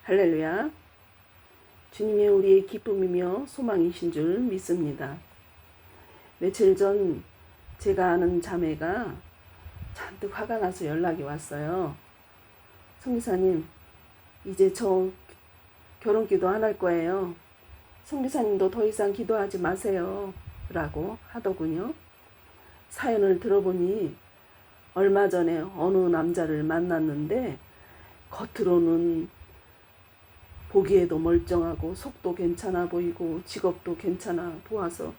할렐루야. 주님이 우리의 기쁨이며 소망이신 줄 믿습니다. 며칠 전 제가 아는 자매가 잔뜩 화가 나서 연락이 왔어요. 성기사님, 이제 저 결혼기도 안 할 거예요. 성기사님도 더 이상 기도하지 마세요. 라고 하더군요. 사연을 들어보니 얼마 전에 어느 남자를 만났는데 겉으로는 보기에도 멀쩡하고 속도 괜찮아 보이고 직업도 괜찮아 보아서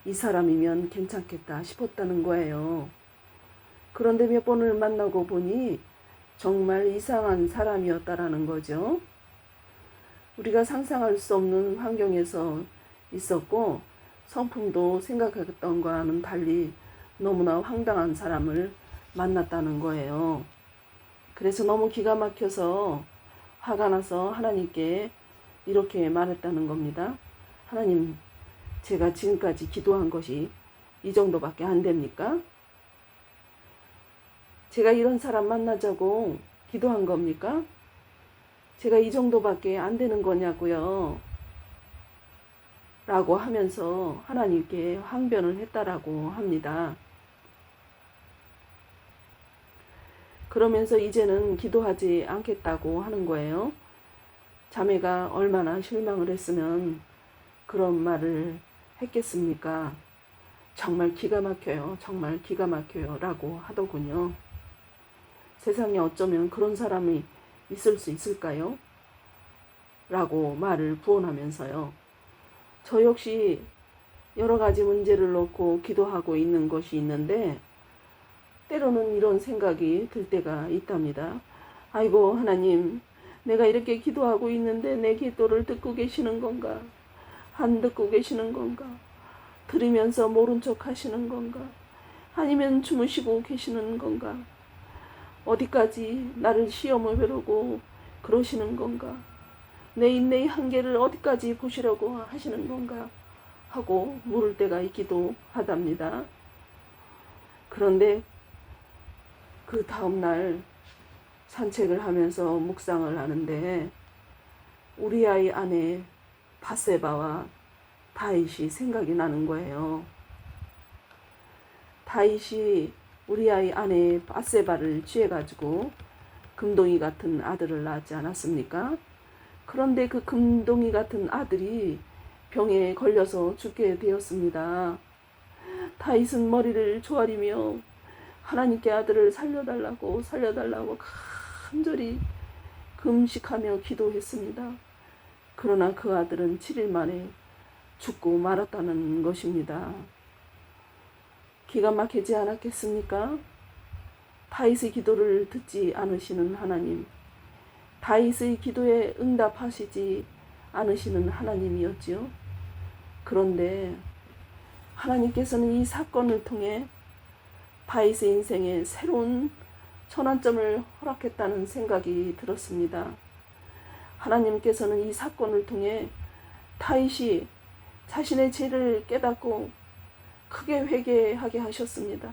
이 사람이면 괜찮겠다 싶었다는 거예요. 그런데 몇 번을 만나고 보니 정말 이상한 사람이었다라는 거죠. 우리가 상상할 수 없는 환경에서 있었고 성품도 생각했던 거와는 달리 너무나 황당한 사람을 만났다는 거예요. 그래서 너무 기가 막혀서 화가 나서 하나님께 이렇게 말했다는 겁니다. 하나님, 제가 지금까지 기도한 것이 이 정도밖에 안 됩니까? 제가 이런 사람 만나자고 기도한 겁니까? 제가 이 정도밖에 안 되는 거냐고요. 라고 하면서 하나님께 항변을 했다라고 합니다. 그러면서 이제는 기도하지 않겠다고 하는 거예요. 자매가 얼마나 실망을 했으면 그런 말을 했겠습니까? 정말 기가 막혀요. 정말 기가 막혀요. 라고 하더군요. 세상에 어쩌면 그런 사람이 있을 수 있을까요? 라고 말을 부언하면서요. 저 역시 여러 가지 문제를 놓고 기도하고 있는 것이 있는데 때로는 이런 생각이 들 때가 있답니다. 아이고 하나님, 내가 이렇게 기도하고 있는데 내 기도를 듣고 계시는 건가? 안 듣고 계시는 건가? 들으면서 모른 척 하시는 건가? 아니면 주무시고 계시는 건가? 어디까지 나를 시험을 벼르고 그러시는 건가? 내 인내의 한계를 어디까지 보시려고 하시는 건가? 하고 물을 때가 있기도 하답니다. 그런데 그 다음날 산책을 하면서 묵상을 하는데 우리아의 아내 밧세바와 다윗이 생각이 나는 거예요. 다윗이 우리아의 아내 밧세바를 취해가지고 금동이 같은 아들을 낳지 않았습니까? 그런데 그 금동이 같은 아들이 병에 걸려서 죽게 되었습니다. 다윗은 머리를 조아리며 하나님께 아들을 살려달라고 간절히 금식하며 기도했습니다. 그러나 그 아들은 7일 만에 죽고 말았다는 것입니다. 기가 막히지 않았겠습니까? 다윗의 기도를 듣지 않으시는 하나님, 다윗의 기도에 응답하시지 않으시는 하나님이었지요. 그런데 하나님께서는 이 사건을 통해 다윗의 인생에 새로운 전환점을 허락했다는 생각이 들었습니다. 하나님께서는 이 사건을 통해 다윗이 자신의 죄를 깨닫고 크게 회개하게 하셨습니다.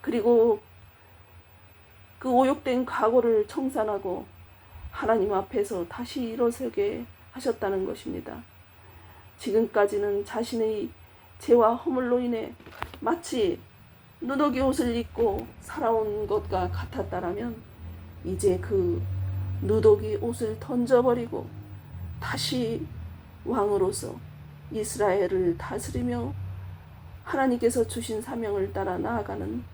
그리고 그 오욕된 과거를 청산하고 하나님 앞에서 다시 일어서게 하셨다는 것입니다. 지금까지는 자신의 죄와 허물로 인해 마치 누더기 옷을 입고 살아온 것과 같았다라면 이제 그 누더기 옷을 던져버리고 다시 왕으로서 이스라엘을 다스리며 하나님께서 주신 사명을 따라 나아가는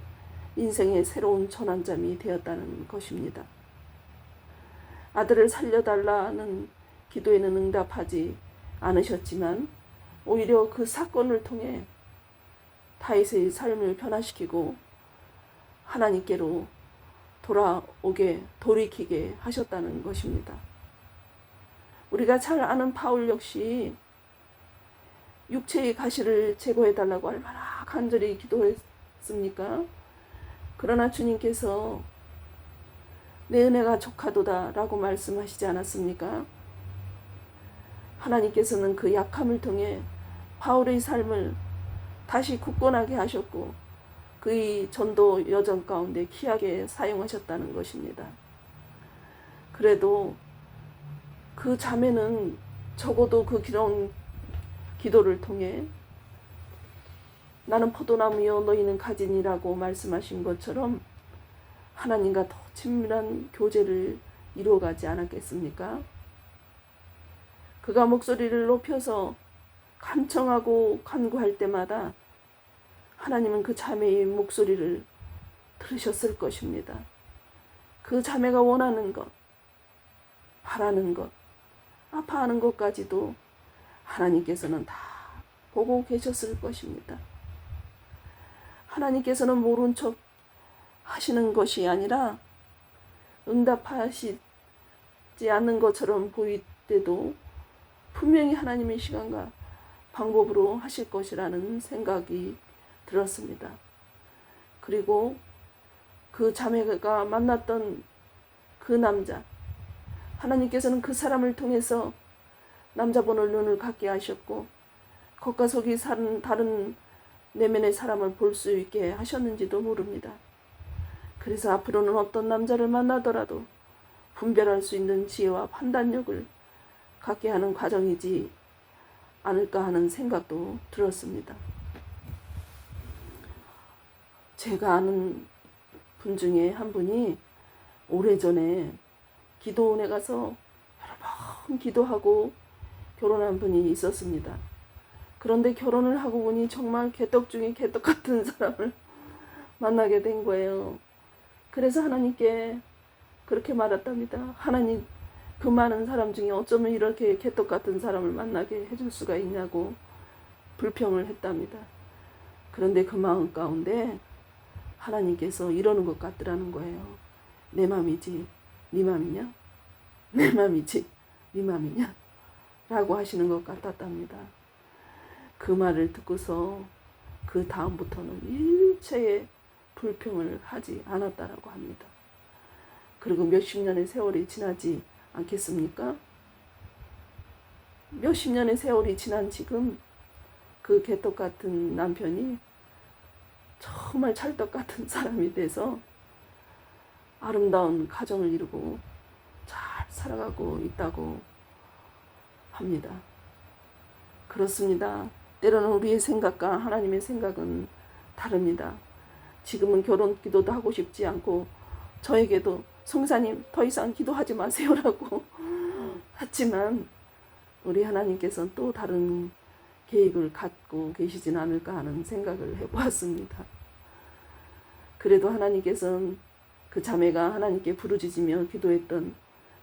인생의 새로운 전환점이 되었다는 것입니다. 아들을 살려달라는 기도에는 응답하지 않으셨지만 오히려 그 사건을 통해 다윗의 삶을 변화시키고 하나님께로 돌이키게 하셨다는 것입니다. 우리가 잘 아는 바울 역시 육체의 가시를 제거해달라고 얼마나 간절히 기도했습니까? 그러나 주님께서 내 은혜가 족하도다 라고 말씀하시지 않았습니까? 하나님께서는 그 약함을 통해 바울의 삶을 다시 굳건하게 하셨고 그의 전도 여정 가운데 귀하게 사용하셨다는 것입니다. 그래도 그 자매는 적어도 그 그런 기도를 통해 나는 포도나무여 너희는 가진이라고 말씀하신 것처럼 하나님과 더 친밀한 교제를 이루어가지 않았겠습니까? 그가 목소리를 높여서 간청하고 간구할 때마다 하나님은 그 자매의 목소리를 들으셨을 것입니다. 그 자매가 원하는 것, 바라는 것, 아파하는 것까지도 하나님께서는 다 보고 계셨을 것입니다. 하나님께서는 모른 척 하시는 것이 아니라 응답하시지 않는 것처럼 보일 때도 분명히 하나님의 시간과 방법으로 하실 것이라는 생각이 들었습니다. 그리고 그 자매가 만났던 그 남자, 하나님께서는 그 사람을 통해서 남자분의 눈을 갖게 하셨고 겉과 속이 다른 내면의 사람을 볼 수 있게 하셨는지도 모릅니다. 그래서 앞으로는 어떤 남자를 만나더라도 분별할 수 있는 지혜와 판단력을 갖게 하는 과정이지 않을까 하는 생각도 들었습니다. 제가 아는 분 중에 한 분이 오래전에 기도원에 가서 여러 번 기도하고 결혼한 분이 있었습니다. 그런데 결혼을 하고 보니 정말 개떡 중에 개떡 같은 사람을 만나게 된 거예요. 그래서 하나님께 그렇게 말했답니다. 하나님, 그 많은 사람 중에 어쩌면 이렇게 개떡 같은 사람을 만나게 해줄 수가 있냐고 불평을 했답니다. 그런데 그 마음 가운데 하나님께서 이러는 것 같더라는 거예요. 내 맘이지 네 맘이냐? 내 맘이지 네 맘이냐? 라고 하시는 것 같았답니다. 그 말을 듣고서 그 다음부터는 일체의 불평을 하지 않았다라고 합니다. 그리고 몇십 년의 세월이 지나지 않겠습니까? 몇십 년의 세월이 지난 지금 그 개떡 같은 남편이 정말 찰떡 같은 사람이 돼서 아름다운 가정을 이루고 잘 살아가고 있다고 합니다. 그렇습니다. 때로는 우리의 생각과 하나님의 생각은 다릅니다. 지금은 결혼 기도도 하고 싶지 않고 저에게도 성사님 더 이상 기도하지 마세요라고 하지만 우리 하나님께서는 또 다른 계획을 갖고 계시진 않을까 하는 생각을 해보았습니다. 그래도 하나님께서는 그 자매가 하나님께 부르짖으며 기도했던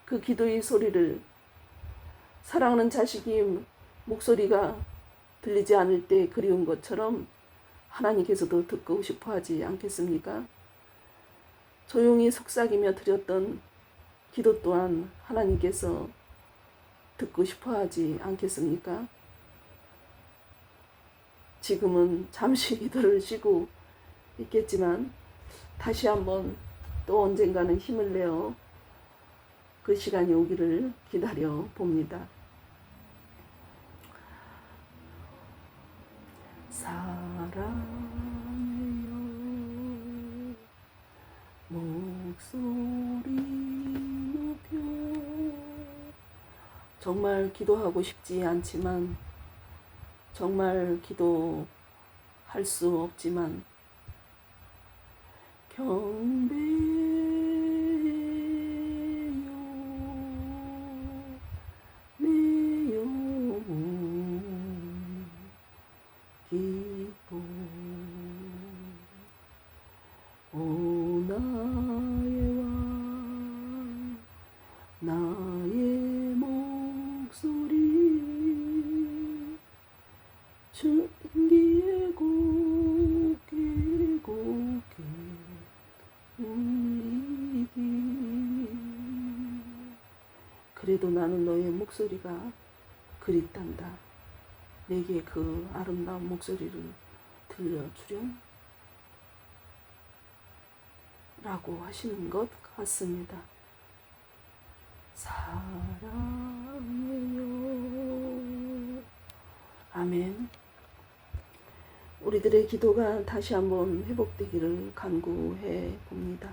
그 기도의 소리를 사랑하는 자식이 목소리가 들리지 않을 때 그리운 것처럼 하나님께서도 듣고 싶어 하지 않겠습니까? 조용히 속삭이며 드렸던 기도 또한 하나님께서 듣고 싶어 하지 않겠습니까? 지금은 잠시 기도를 쉬고 있겠지만 다시 한번 또 언젠가는 힘을 내어 그 시간이 오기를 기다려 봅니다. 사랑해요 목소리 높여. 정말 기도하고 싶지 않지만 정말 기도할 수 없지만 경배해요 내 영혼 기뻐. 오 나의 왕 나의 목소리 주기에 곱게 곱게 울리기. 그래도 나는 너의 목소리가 그립단다. 내게 그 아름다운 목소리를 들려주렴 라고 하시는 것 같습니다. 사랑해요. 아멘. 우리들의 기도가 다시 한번 회복되기를 간구해 봅니다.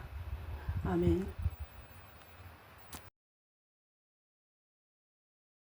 아멘.